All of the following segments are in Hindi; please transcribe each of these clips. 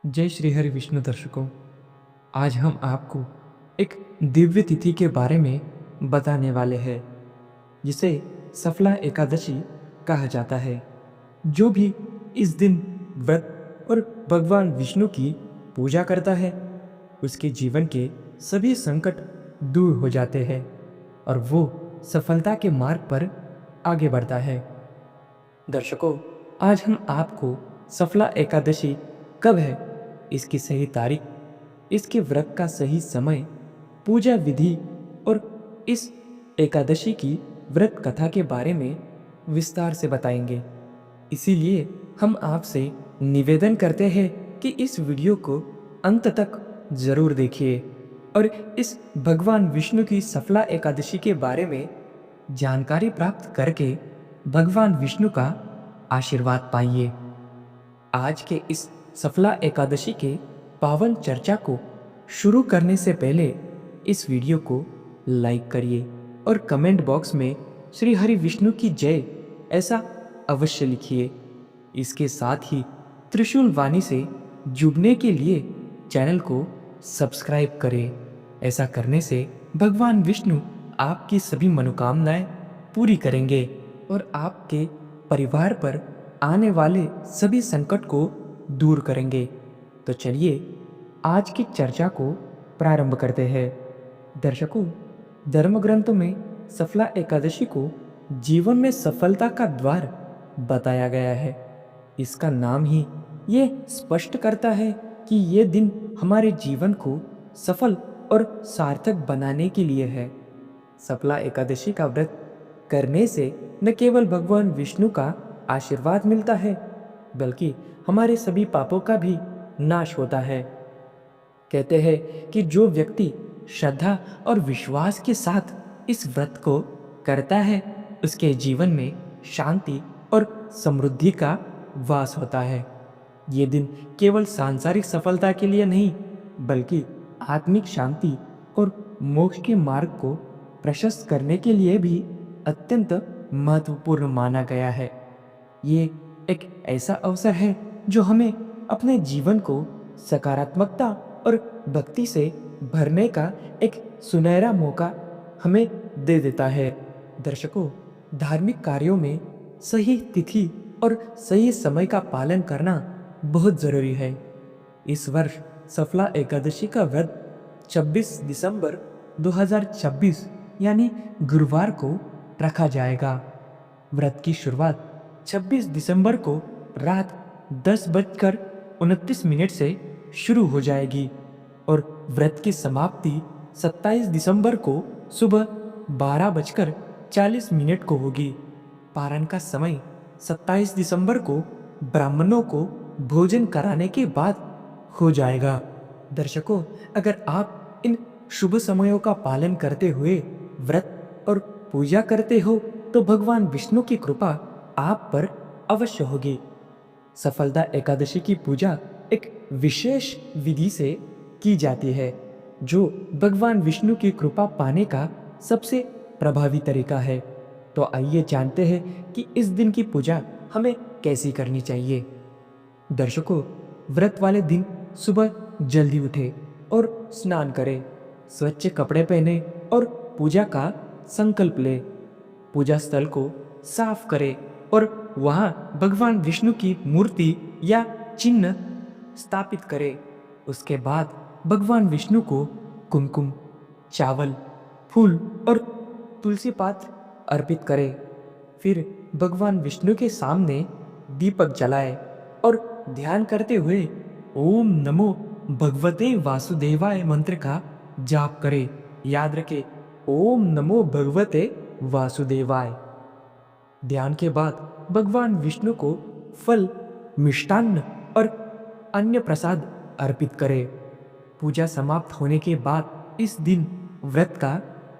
जय श्री हरि विष्णु दर्शकों। आज हम आपको एक दिव्य तिथि के बारे में बताने वाले हैं जिसे सफला एकादशी कहा जाता है। जो भी इस दिन व्रत और भगवान विष्णु की पूजा करता है उसके जीवन के सभी संकट दूर हो जाते हैं और वो सफलता के मार्ग पर आगे बढ़ता है। दर्शकों, आज हम आपको सफला एकादशी कब है, इसकी सही तारीख, इसके व्रत का सही समय, पूजा विधि और इस एकादशी की व्रत कथा के बारे में विस्तार से बताएंगे। इसीलिए हम आपसे निवेदन करते हैं कि इस वीडियो को अंत तक जरूर देखिए और इस भगवान विष्णु की सफला एकादशी के बारे में जानकारी प्राप्त करके भगवान विष्णु का आशीर्वाद पाइए। आज के इस सफला एकादशी के पावन चर्चा को शुरू करने से पहले इस वीडियो को लाइक करिए और कमेंट बॉक्स में श्री हरि विष्णु की जय ऐसा अवश्य लिखिए। इसके साथ ही त्रिशूल वाणी से जुड़ने के लिए चैनल को सब्सक्राइब करें। ऐसा करने से भगवान विष्णु आपकी सभी मनोकामनाएं पूरी करेंगे और आपके परिवार पर आने वाले सभी संकट को दूर करेंगे। तो चलिए आज की चर्चा को प्रारंभ करते हैं। दर्शकों, धर्म ग्रंथों में सफला एकादशी को जीवन में सफलता का द्वार बताया गया है। इसका नाम ही ये स्पष्ट करता है कि ये दिन हमारे जीवन को सफल और सार्थक बनाने के लिए है। सफला एकादशी का व्रत करने से न केवल भगवान विष्णु का आशीर्वाद मिलता है बल्कि हमारे सभी पापों का भी नाश होता है। कहते हैं कि जो व्यक्ति श्रद्धा और विश्वास के साथ इस व्रत को करता है उसके जीवन में शांति और समृद्धि का वास होता है। ये दिन केवल सांसारिक सफलता के लिए नहीं बल्कि आत्मिक शांति और मोक्ष के मार्ग को प्रशस्त करने के लिए भी अत्यंत महत्वपूर्ण माना गया है। ये एक ऐसा अवसर है जो हमें अपने जीवन को सकारात्मकता और भक्ति से भरने का एक सुनहरा मौका हमें दे देता है। दर्शकों, धार्मिक कार्यों में सही तिथि और सही समय का पालन करना बहुत जरूरी है। इस वर्ष सफला एकादशी का व्रत 26 दिसंबर 2026 यानी गुरुवार को रखा जाएगा। व्रत की शुरुआत 26 दिसंबर को रात 10:29 से शुरू हो जाएगी और व्रत की समाप्ति 27 दिसंबर को सुबह 12:40 को होगी। पारण का समय 27 दिसंबर को ब्राह्मणों को भोजन कराने के बाद हो जाएगा। दर्शकों, अगर आप इन शुभ समयों का पालन करते हुए व्रत और पूजा करते हो तो भगवान विष्णु की कृपा आप पर अवश्य होगी। सफलता एकादशी की पूजा एक विशेष विधि से की जाती है जो भगवान विष्णु की कृपा पाने का सबसे प्रभावी तरीका है। तो आइए जानते हैं कि इस दिन की पूजा हमें कैसी करनी चाहिए। दर्शकों, व्रत वाले दिन सुबह जल्दी उठे और स्नान करें, स्वच्छ कपड़े पहने और पूजा का संकल्प ले। पूजा स्थल को साफ करें और वहां भगवान विष्णु की मूर्ति या चिन्ह स्थापित करें। उसके बाद भगवान विष्णु को कुमकुम, चावल, फूल और तुलसी पात्र अर्पित करें। फिर भगवान विष्णु के सामने दीपक जलाएं और ध्यान करते हुए ओम नमो भगवते वासुदेवाय मंत्र का जाप करें। याद रखें, ओम नमो भगवते वासुदेवाय। ध्यान के बाद भगवान विष्णु को फल, मिष्टान्न और अन्य प्रसाद अर्पित करें। पूजा समाप्त होने के बाद इस दिन व्रत का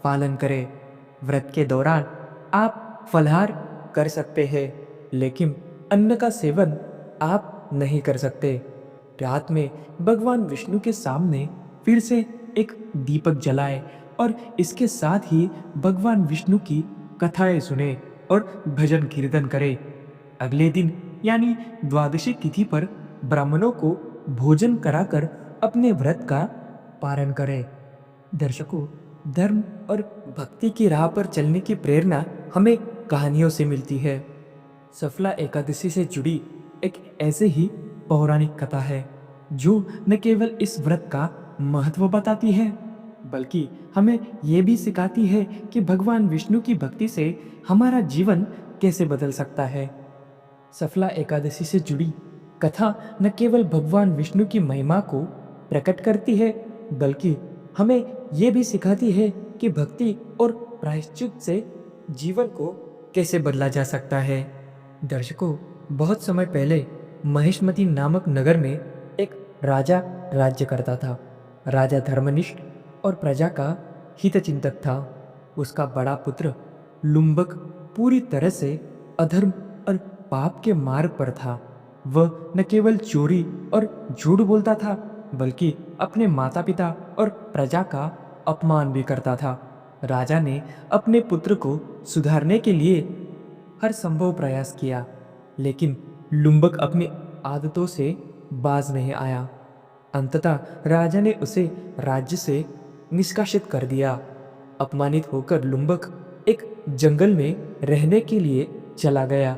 पालन करें। व्रत के दौरान आप फलाहार कर सकते हैं लेकिन अन्न का सेवन आप नहीं कर सकते। रात में भगवान विष्णु के सामने फिर से एक दीपक जलाएं और इसके साथ ही भगवान विष्णु की कथाएं सुने और भजन कीर्तन करें। अगले दिन यानी द्वादशी तिथि पर ब्राह्मणों को भोजन कराकर अपने व्रत का पालन करें। दर्शकों, धर्म और भक्ति की राह पर चलने की प्रेरणा हमें कहानियों से मिलती है। सफला एकादशी से जुड़ी एक ऐसे ही पौराणिक कथा है जो न केवल इस व्रत का महत्व बताती है, बल्कि हमें ये भी सिखाती है कि भगवान विष्णु की भक्ति से हमारा जीवन कैसे बदल सकता है। सफला एकादशी से जुड़ी कथा न केवल भगवान विष्णु की महिमा को प्रकट करती है, बल्कि हमें ये भी सिखाती है कि भक्ति और प्रायश्चित से जीवन को कैसे बदला जा सकता है। दर्शकों, बहुत समय पहले महेशमती नामक नगर में एक राजा राज्य करता था। राजा धर्मनिष्ठ और प्रजा का हितचिंतक था। उसका बड़ा पुत्र लुम्बक पूरी तरह से अधर्म और पाप के मार्ग पर था। वह न केवल चोरी और झूठ बोलता था, बल्कि अपने माता पिता और प्रजा का अपमान भी करता था। राजा ने अपने पुत्र को सुधारने के लिए हर संभव प्रयास किया, लेकिन लुम्बक अपनी आदतों से बाज नहीं आया। अंततः राजा ने उसे राज्य से निष्कासित कर दिया। अपमानित होकर लुम्बक एक जंगल में रहने के लिए चला गया।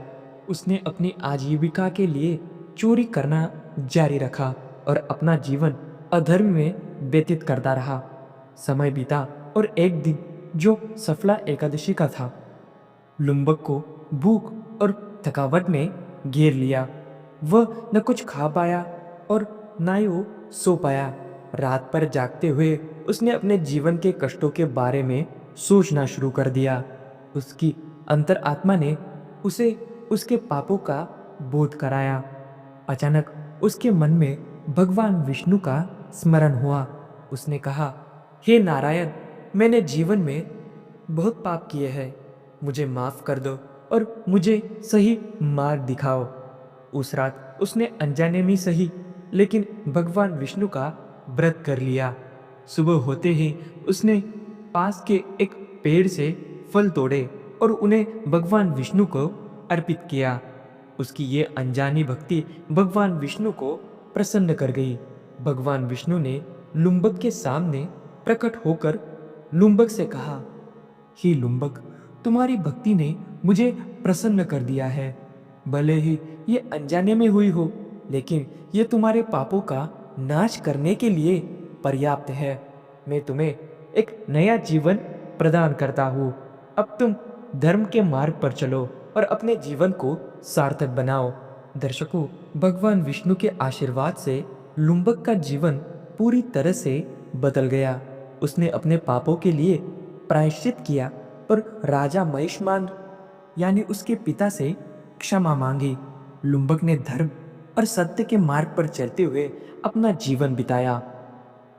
उसने अपनी आजीविका के लिए चोरी करना जारी रखा और अपना जीवन अधर्म में व्यतीत करता रहा। समय बीता और एक दिन जो सफला एकादशी का था, लुम्बक को भूख और थकावट ने घेर लिया। वह न कुछ खा पाया और न ही वो सो पाया। रात पर जागते हुए उसने अपने जीवन के कष्टों के बारे में सोचना शुरू कर दिया। उसकी अंतरात्मा ने उसे उसके पापों का बोध कराया। अचानक उसके मन में भगवान विष्णु का स्मरण हुआ। उसने कहा, हे नारायण, मैंने जीवन में बहुत पाप किए हैं, मुझे माफ कर दो और मुझे सही मार्ग दिखाओ। उस रात उसने अनजाने में सही, लेकिन भगवान विष्णु का व्रत कर लिया। सुबह होते ही उसने पास के एक पेड़ से फल तोड़े और उन्हें भगवान विष्णु को अर्पित किया। उसकी ये अनजानी भक्ति भगवान विष्णु को प्रसन्न कर गई। भगवान विष्णु ने लुम्बक के सामने प्रकट होकर लुम्बक से कहा, हे लुम्बक, तुम्हारी भक्ति ने मुझे प्रसन्न कर दिया है। भले ही ये अनजाने में हुई हो, लेकिन ये तुम्हारे पापों का नाश करने के लिए पर्याप्त है। मैं तुम्हें एक नया जीवन प्रदान करता हूँ। अब तुम धर्म के मार्ग पर चलो और अपने जीवन को सार्थक बनाओ। दर्शकों, भगवान विष्णु के आशीर्वाद से लुम्बक का जीवन पूरी तरह से बदल गया। उसने अपने पापों के लिए प्रायश्चित किया और राजा महिष्मान यानी उसके पिता से क्षमा मांगी। लुम्बक ने धर्म और सत्य के मार्ग पर चलते हुए अपना जीवन बिताया।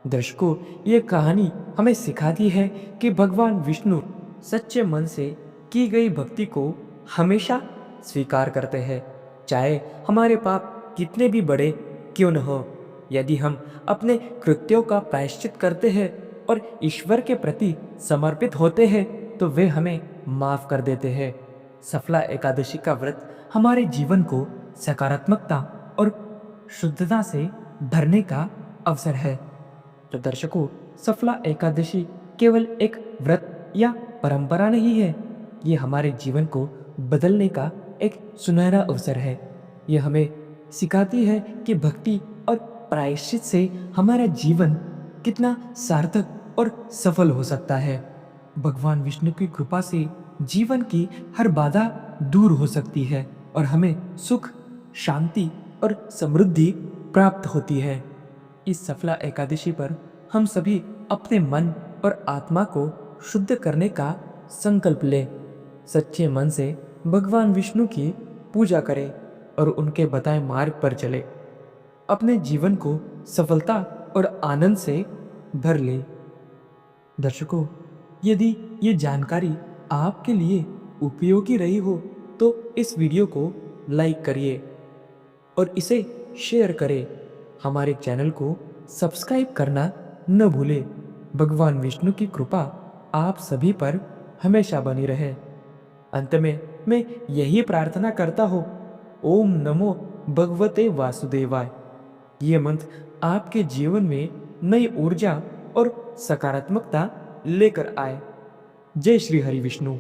दर्शकों, ये कहानी हमें सिखाती है कि भगवान विष्णु सच्चे मन से की गई भक्ति को हमेशा स्वीकार करते हैं, चाहे हमारे पाप कितने भी बड़े क्यों न हो। यदि हम अपने कृत्यों का प्रायश्चित करते हैं और ईश्वर के प्रति समर्पित होते हैं, तो वे हमें माफ कर देते हैं। सफला एकादशी का व्रत हमारे जीवन को सकारात्मकता और शुद्धता से भरने का अवसर है। तो दर्शकों, सफला एकादशी केवल एक व्रत या परंपरा नहीं है, ये हमारे जीवन को बदलने का एक सुनहरा अवसर है। ये हमें सिखाती है कि भक्ति और प्रायश्चित से हमारा जीवन कितना सार्थक और सफल हो सकता है। भगवान विष्णु की कृपा से जीवन की हर बाधा दूर हो सकती है और हमें सुख, शांति और समृद्धि प्राप्त होती है। इस सफला एकादशी पर हम सभी अपने मन और आत्मा को शुद्ध करने का संकल्प लें। सच्चे मन से भगवान विष्णु की पूजा करें और उनके बताए मार्ग पर चले। अपने जीवन को सफलता और आनंद से भर ले। दर्शकों, यदि ये जानकारी आपके लिए उपयोगी रही हो तो इस वीडियो को लाइक करिए और इसे शेयर करें। हमारे चैनल को सब्सक्राइब करना न भूलें। भगवान विष्णु की कृपा आप सभी पर हमेशा बनी रहे। अंत में मैं यही प्रार्थना करता हूँ, ओम नमो भगवते वासुदेवाय। ये मंत्र आपके जीवन में नई ऊर्जा और सकारात्मकता लेकर आए। जय श्री हरि विष्णु।